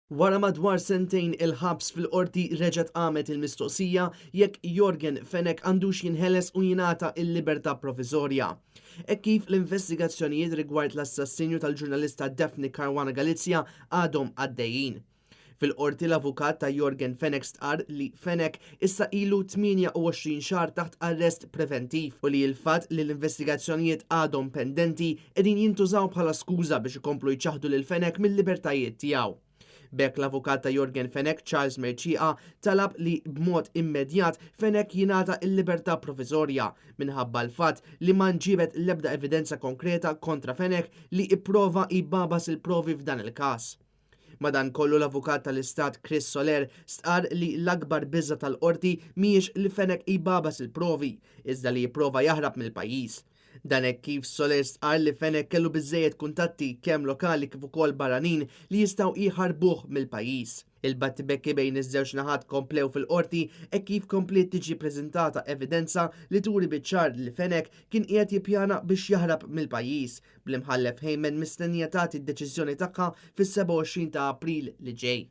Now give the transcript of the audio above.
Wara madwar sentejn il-ħabs fil-qorti reġgħet qamet il-mistoqsija jekk Jorgen Fenech għandux jinħeles u jingħata l-libertà provizorja. Hekk kif l-investigazzjonijiet rigward l-assassinju tal-ġurnalista Daphne Caruana Galizia għadhom għaddejjin. Fil-qorti l-avukat ta' Jorgen Fenech stqarr li Fenech issa ilu 28 xahar taħt arrest preventiv u li l-fatt li l-investigazzjonijiet għadhom pendenti qegħdin jintużaw bħala skuża biex ikomplu jċaħdu lil Fenech mill-libertajiet tiegħu. Bekk l-avukat ta' Jorgen Fenech, Charles Merċieqa, talab li b'mod immedjat Fenech jingħata l-libertà provizorja minħabba l-fatt li ma nġibet l-ebda evidenza konkreta kontra Fenech li ipprova jbabas il-provi f'dan il-każ. Madankollu l-avukat tal-Istat Chris Soler stqarr li l-akbar biża tal-qorti mhijiex li Fenech jbabas il-provi, iżda li jipprova jaħrab mill-pajjiż. Dan hekk kif Soler stqarr li Fenech kellu biżżejjed kuntatti kemm lokali kif ukoll barranin li jistgħu jħarbuh mill-pajjiż. Il-battibekki bejn iż-żewġ naħat komplew fil-qorti hekk kif komplet tiġi ppreżentata evidenza li turi biċ-ċar li Fenech kien qiegħed jippjana biex jaħrab mill-pajjiż bl-imħallef Heyman mistennija tagħti d-deċiżjoni tagħha fis-27 ta' April li ġej.